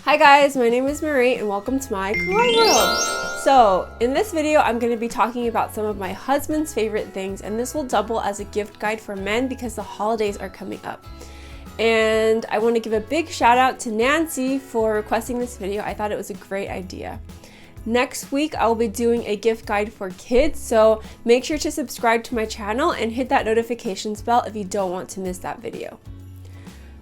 Hi guys, my name is Marie and welcome to my Kawaii world. So in this video, I'm going to be talking about some of my husband's favorite things, and this will double as a gift guide for men because the holidays are coming up. And I want to give a big shout out to Nancy for requesting this video. I thought it was a great idea. Next week, I will be doing a gift guide for kids, so make sure to subscribe to my channel and hit that notifications bell if you don't want to miss that video.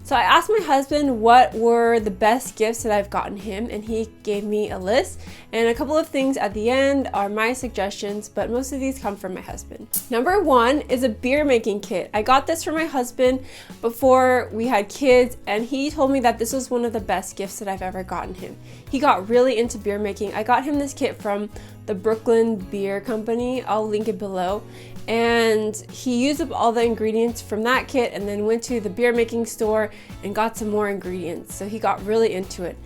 So I asked my husband what were the best gifts that I've gotten him, and he gave me a list, and a couple of things at the end are my suggestions, but most of these come from my husband. Number one is a beer making kit. I got this for my husband before we had kids, and he told me that this was one of the best gifts that I've ever gotten him. He got really into beer making. I got him this kit from the Brooklyn Beer Company. I'll link it below. And he used up all the ingredients from that kit and then went to the beer making store and got some more ingredients. So he got really into it.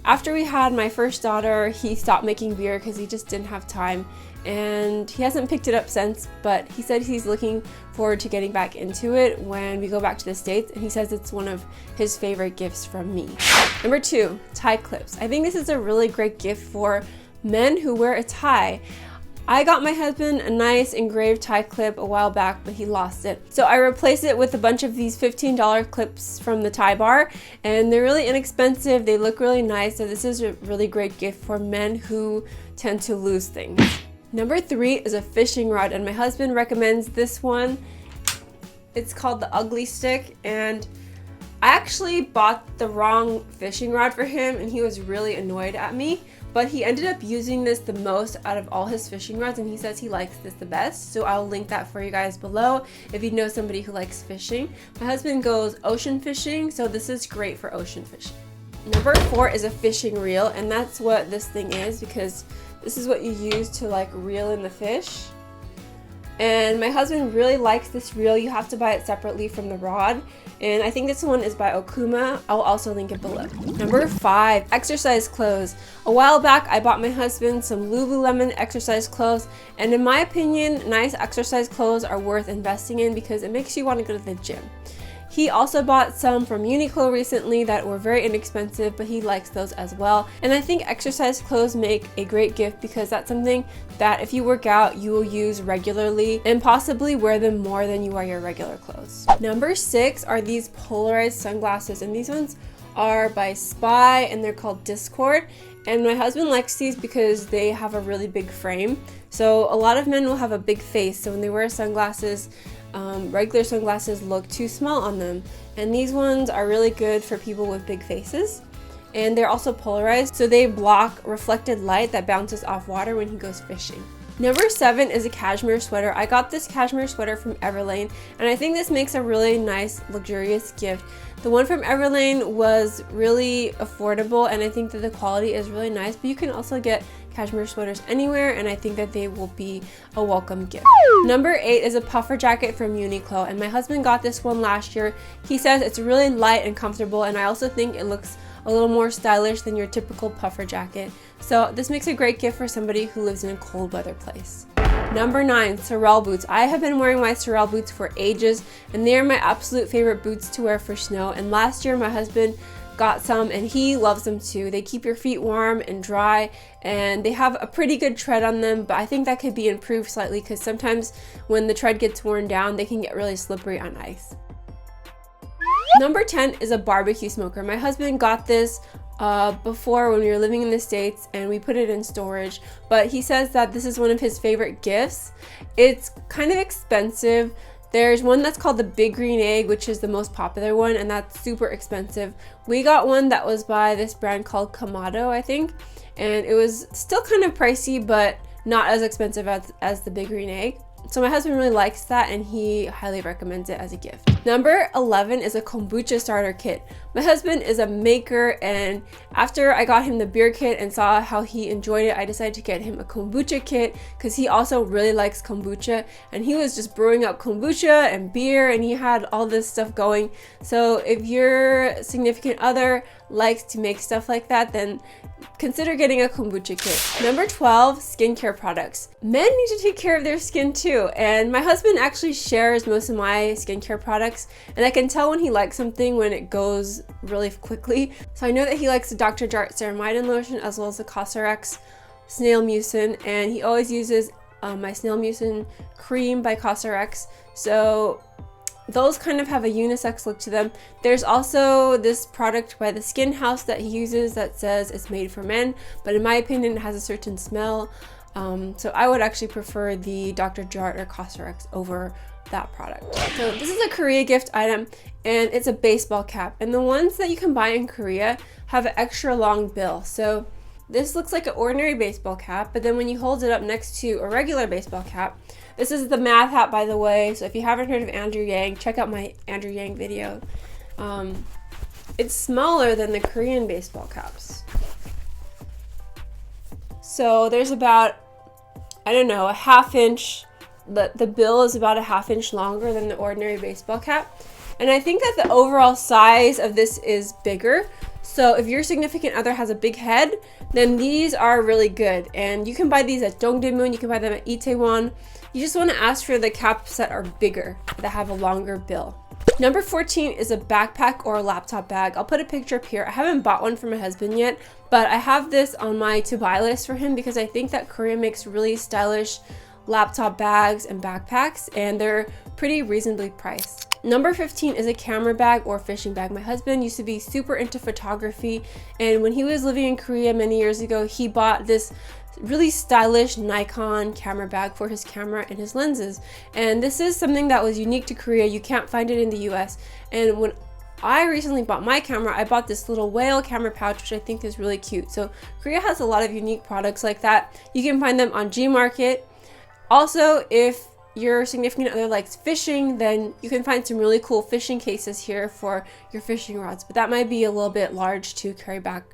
After we had my first daughter, he stopped making beer because he just didn't have time, and he hasn't picked it up since, but he said he's looking forward to getting back into it when we go back to the States, and he says it's one of his favorite gifts from me. Number two, tie clips. I think this is a really great gift for men who wear a tie. I got my husband a nice engraved tie clip a while back, but he lost it. So I replaced it with a bunch of these $15 clips from the Tie Bar, and they're really inexpensive. They look really nice, so this is a really great gift for men who tend to lose things. Number three is a fishing rod, and my husband recommends this one. It's called the Ugly Stick, and I actually bought the wrong fishing rod for him, and he was really annoyed at me. But he ended up using this the most out of all his fishing rods, and he says he likes this the best. So I'll link that for you guys below if you know somebody who likes fishing. My husband goes ocean fishing, so this is great for ocean fishing. Number four is a fishing reel, and that's what this thing is, because this is what you use to like reel in the fish. And my husband really likes this reel. You have to buy it separately from the rod. And I think this one is by Okuma. I'll also link it below. Number five, exercise clothes. A while back, I bought my husband some Lululemon exercise clothes. And in my opinion, nice exercise clothes are worth investing in because it makes you want to go to the gym. He also bought some from Uniqlo recently that were very inexpensive, but he likes those as well. And I think exercise clothes make a great gift because that's something that if you work out, you will use regularly and possibly wear them more than you wear your regular clothes. Number six are these polarized sunglasses, and these ones are by Spy and they're called Discord. And my husband likes these because they have a really big frame. So a lot of men will have a big face, so when they wear sunglasses, regular sunglasses look too small on them, and these ones are really good for people with big faces. And they're also polarized, so they block reflected light that bounces off water when he goes fishing. Number seven is a cashmere sweater. I got this cashmere sweater from Everlane, and I think this makes a really nice, luxurious gift. The one from Everlane was really affordable, and I think that the quality is really nice, but you can also get cashmere sweaters anywhere, and I think that they will be a welcome gift. Number eight is a puffer jacket from Uniqlo, and my husband got this one last year. He says it's really light and comfortable, and I also think it looks a little more stylish than your typical puffer jacket. So this makes a great gift for somebody who lives in a cold weather place. Number nine, Terrell Boots. I have been wearing my Terrell Boots for ages, and they are my absolute favorite boots to wear for snow. And last year my husband got some and he loves them too. They keep your feet warm and dry, and they have a pretty good tread on them, but I think that could be improved slightly because sometimes when the tread gets worn down, they can get really slippery on ice. Number 10 is a BBQ Smoker. My husband got this before when we were living in the States, and we put it in storage, but he says that this is one of his favorite gifts. It's kind of expensive. There's one that's called the Big Green Egg, which is the most popular one, and that's super expensive. We got one that was by this brand called Kamado, I think, and it was still kind of pricey, but not as expensive as the Big Green Egg. So my husband really likes that, and he highly recommends it as a gift. Number 11 is a Kombucha Starter Kit. My husband is a maker, and after I got him the beer kit and saw how he enjoyed it, I decided to get him a kombucha kit because he also really likes kombucha, and he was just brewing up kombucha and beer, and he had all this stuff going. So if your significant other likes to make stuff like that, then consider getting a kombucha kit. Number 12, skincare products. Men need to take care of their skin too, and my husband actually shares most of my skincare products, and I can tell when he likes something when it goes really quickly. So I know that he likes the Dr. Jart Ceramidin lotion as well as the Cosrx Snail Mucin, and he always uses my Snail Mucin cream by Cosrx. So those kind of have a unisex look to them. There's also this product by the Skin House that he uses that says it's made for men, but in my opinion it has a certain smell. So I would actually prefer the Dr. Jart or Cosrx over that product. So this is a Korea gift item, and it's a baseball cap. And the ones that you can buy in Korea have an extra long bill. So this looks like an ordinary baseball cap, but then when you hold it up next to a regular baseball cap, this is the math hat, by the way, so if you haven't heard of Andrew Yang, check out my Andrew Yang video. It's smaller than the Korean baseball caps. So there's about, I don't know, a half inch, the bill is about a half inch longer than the ordinary baseball cap. And I think that the overall size of this is bigger. So if your significant other has a big head, then these are really good. And you can buy these at Dongdaemun, you can buy them at Itaewon. You just want to ask for the caps that are bigger, that have a longer bill. Number 14 is a backpack or a laptop bag. I'll put a picture up here. I haven't bought one for my husband yet, but I have this on my to-buy list for him because I think that Korea makes really stylish laptop bags and backpacks, and they're pretty reasonably priced. Number 15 is a camera bag or fishing bag. My husband used to be super into photography, and when he was living in Korea many years ago, he bought this really stylish Nikon camera bag for his camera and his lenses. And this is something that was unique to Korea. You can't find it in the US. And when I recently bought my camera, I bought this little whale camera pouch, which I think is really cute. So Korea has a lot of unique products like that. You can find them on Gmarket. Also, if your significant other likes fishing, then you can find some really cool fishing cases here for your fishing rods, but that might be a little bit large to carry back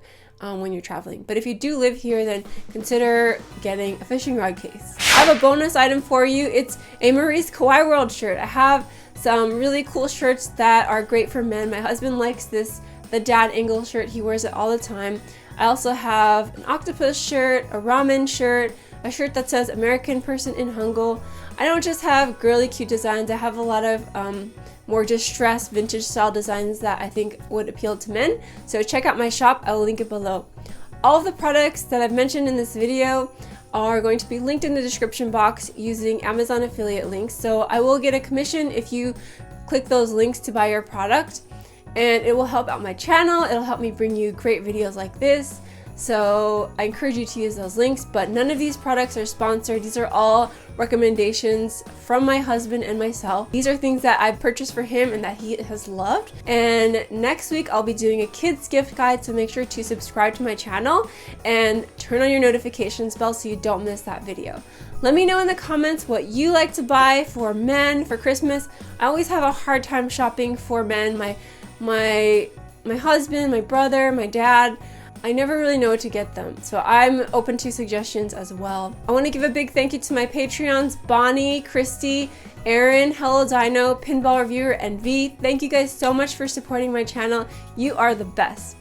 when you're traveling. But if you do live here, then consider getting a fishing rod case. I have a bonus item for you. It's a Marie's Kawaii World shirt. I have some really cool shirts that are great for men. My husband likes this, the dad angle shirt. He wears it all the time. I also have an octopus shirt, a ramen shirt, a shirt that says American person in Hangul. I don't just have girly cute designs. I have a lot of more distressed vintage style designs that I think would appeal to men. So check out my shop. I will link it below. All of the products that I've mentioned in this video are going to be linked in the description box using Amazon affiliate links. So I will get a commission if you click those links to buy your product, and it will help out my channel. It'll help me bring you great videos like this. So I encourage you to use those links, but none of these products are sponsored. These are all recommendations from my husband and myself. These are things that I've purchased for him and that he has loved. And next week I'll be doing a kids gift guide, so make sure to subscribe to my channel and turn on your notifications bell so you don't miss that video. Let me know in the comments what you like to buy for men for Christmas. I always have a hard time shopping for men. My husband, my brother, my dad, I never really know what to get them, so I'm open to suggestions as well. I want to give a big thank you to my Patreons, Bonnie, Christy, Aaron, Hello Dino, Pinball Reviewer, and V. Thank you guys so much for supporting my channel. You are the best.